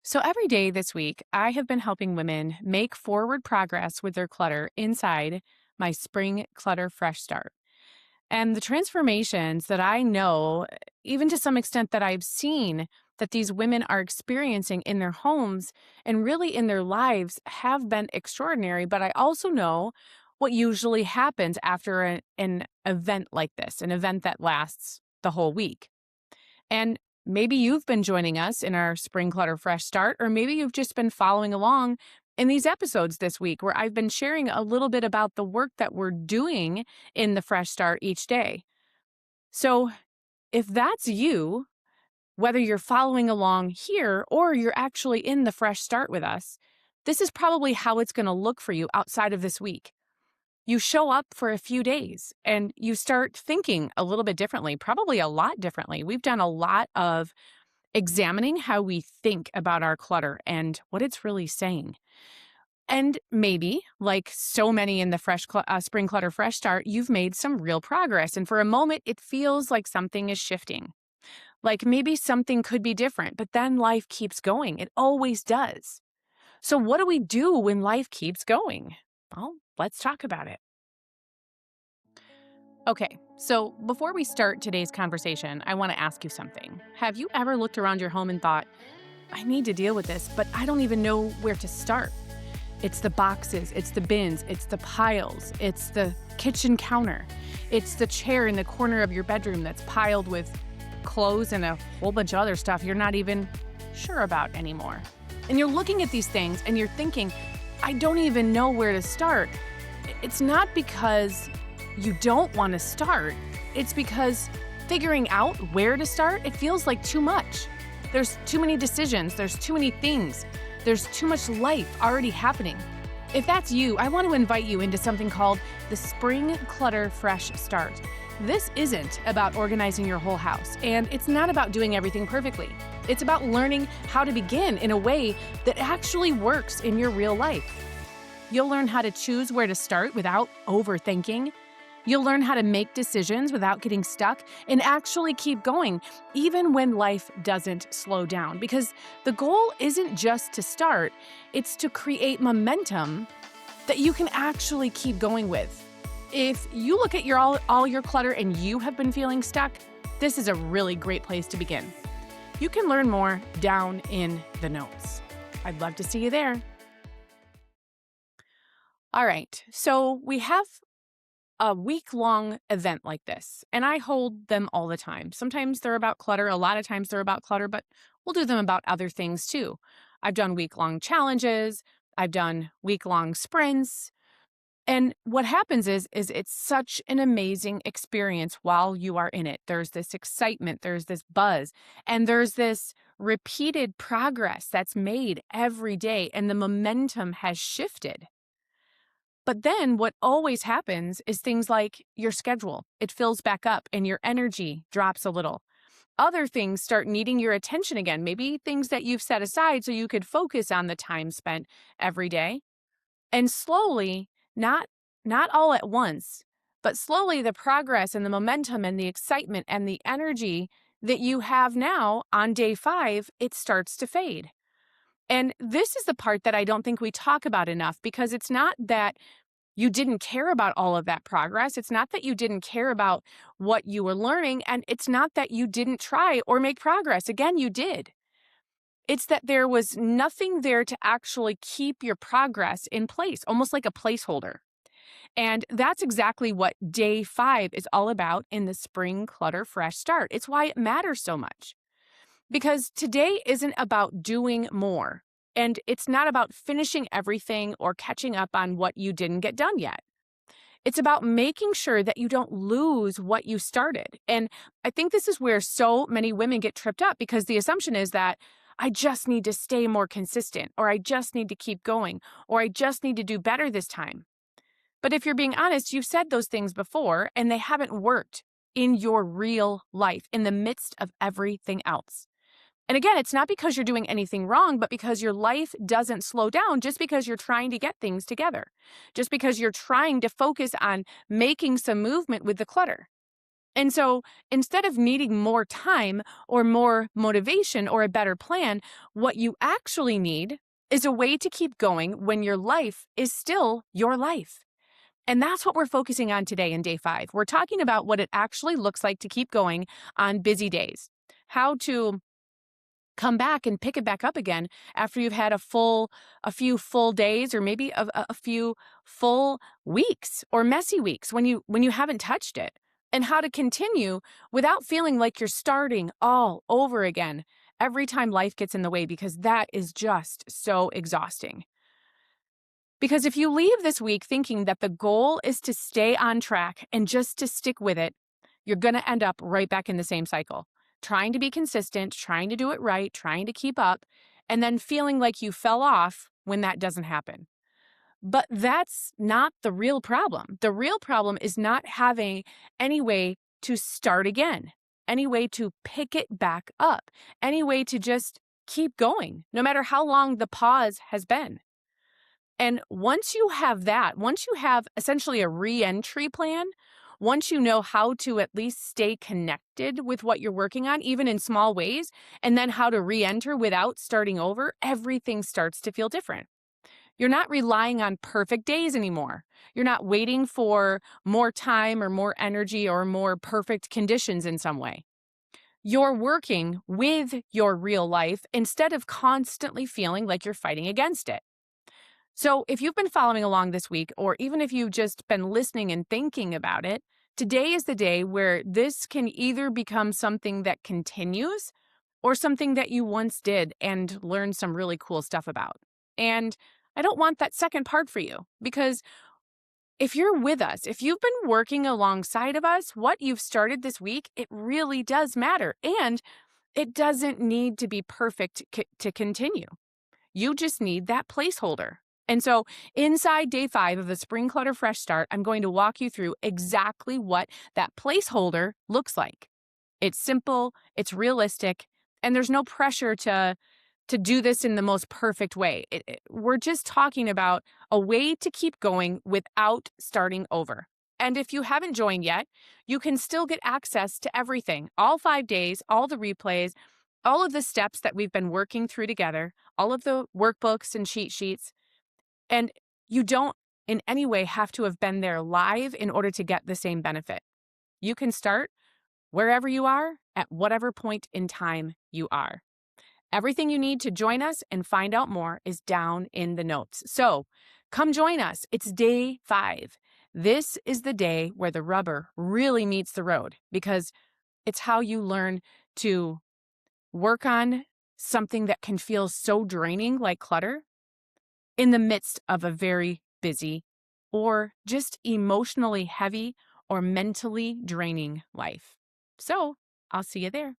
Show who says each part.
Speaker 1: So every day this week, I have been helping women make forward progress with their clutter inside my Spring Clutter Fresh Start. And the transformations that I know, even to some extent that I've seen that these women are experiencing in their homes and really in their lives have been extraordinary. But I also know what usually happens after an event like this, an event that lasts the whole week. And maybe you've been joining us in our Spring Clutter Fresh Start, or maybe you've just been following along in these episodes this week where I've been sharing a little bit about the work that we're doing in the Fresh Start each day. So if that's you, whether you're following along here or you're actually in the Fresh Start with us, this is probably how it's going to look for you outside of this week. You show up for a few days and you start thinking a little bit differently, probably a lot differently. We've done a lot of examining how we think about our clutter and what it's really saying. And maybe, like so many in the Spring Clutter Fresh Start, you've made some real progress. And for a moment, it feels like something is shifting. Like maybe something could be different, but then life keeps going. It always does. So, what do we do when life keeps going? Well, let's talk about it. Okay, so before we start today's conversation, I want to ask you something. Have you ever looked around your home and thought, I need to deal with this, but I don't even know where to start? It's the boxes, it's the bins, it's the piles, it's the kitchen counter, it's the chair in the corner of your bedroom that's piled with clothes and a whole bunch of other stuff you're not even sure about anymore. And you're looking at these things and you're thinking, I don't even know where to start. It's not because you don't want to start, it's because figuring out where to start, it feels like too much. There's too many decisions, there's too many things, there's too much life already happening. If that's you, I want to invite you into something called the Spring Clutter Fresh Start. This isn't about organizing your whole house, and it's not about doing everything perfectly. It's about learning how to begin in a way that actually works in your real life. You'll learn how to choose where to start without overthinking. You'll learn how to make decisions without getting stuck and actually keep going, even when life doesn't slow down. Because the goal isn't just to start, it's to create momentum that you can actually keep going with. If you look at all your clutter and you have been feeling stuck, this is a really great place to begin. You can learn more down in the notes. I'd love to see you there. All right, so we have a week-long event like this, and I hold them all the time. Sometimes they're about clutter, a lot of times they're about clutter, but we'll do them about other things too. I've done week-long challenges, I've done week-long sprints, and what happens is it's such an amazing experience while you are in it. There's this excitement, there's this buzz, and there's this repeated progress that's made every day, and the momentum has shifted. But then what always happens is things like your schedule, it fills back up and your energy drops a little. Other things start needing your attention again, maybe things that you've set aside so you could focus on the time spent every day. And slowly, not all at once, but slowly the progress and the momentum and the excitement and the energy that you have now on day 5, it starts to fade. And this is the part that I don't think we talk about enough because it's not that you didn't care about all of that progress. It's not that you didn't care about what you were learning, and it's not that you didn't try or make progress. Again, you did. It's that there was nothing there to actually keep your progress in place, almost like a placeholder. And that's exactly what day 5 is all about in the Spring Clutter Fresh Start. It's why it matters so much. Because today isn't about doing more. And it's not about finishing everything or catching up on what you didn't get done yet. It's about making sure that you don't lose what you started. And I think this is where so many women get tripped up because the assumption is that I just need to stay more consistent, or I just need to keep going, or I just need to do better this time. But if you're being honest, you've said those things before and they haven't worked in your real life in the midst of everything else. And again, it's not because you're doing anything wrong, but because your life doesn't slow down just because you're trying to get things together, just because you're trying to focus on making some movement with the clutter. And so instead of needing more time or more motivation or a better plan, what you actually need is a way to keep going when your life is still your life. And that's what we're focusing on today in day 5. We're talking about what it actually looks like to keep going on busy days, how to come back and pick it back up again after you've had a few full days or maybe a few full weeks or messy weeks when you haven't touched it, and how to continue without feeling like you're starting all over again every time life gets in the way, because that is just so exhausting. Because if you leave this week thinking that the goal is to stay on track and just to stick with it, you're going to end up right back in the same cycle, trying to be consistent, trying to do it right, trying to keep up, and then feeling like you fell off when that doesn't happen. But that's not the real problem. The real problem is not having any way to start again, any way to pick it back up, any way to just keep going, no matter how long the pause has been. And once you have that, once you have essentially a re-entry plan, once you know how to at least stay connected with what you're working on, even in small ways, and then how to re-enter without starting over, everything starts to feel different. You're not relying on perfect days anymore. You're not waiting for more time or more energy or more perfect conditions in some way. You're working with your real life instead of constantly feeling like you're fighting against it. So, if you've been following along this week, or even if you've just been listening and thinking about it, today is the day where this can either become something that continues or something that you once did and learned some really cool stuff about. And I don't want that second part for you, because if you're with us, if you've been working alongside of us, what you've started this week, it really does matter. And it doesn't need to be perfect to continue. You just need that placeholder. And so, inside day 5 of the Spring Clutter Fresh Start, I'm going to walk you through exactly what that placeholder looks like. It's simple, it's realistic, and there's no pressure to do this in the most perfect way. We're just talking about a way to keep going without starting over. And if you haven't joined yet, you can still get access to everything, all 5 days, all the replays, all of the steps that we've been working through together, all of the workbooks and cheat sheets. And you don't in any way have to have been there live in order to get the same benefit. You can start wherever you are at whatever point in time you are. Everything you need to join us and find out more is down in the notes. So come join us. It's day 5. This is the day where the rubber really meets the road, because it's how you learn to work on something that can feel so draining, like clutter, in the midst of a very busy or just emotionally heavy or mentally draining life. So I'll see you there.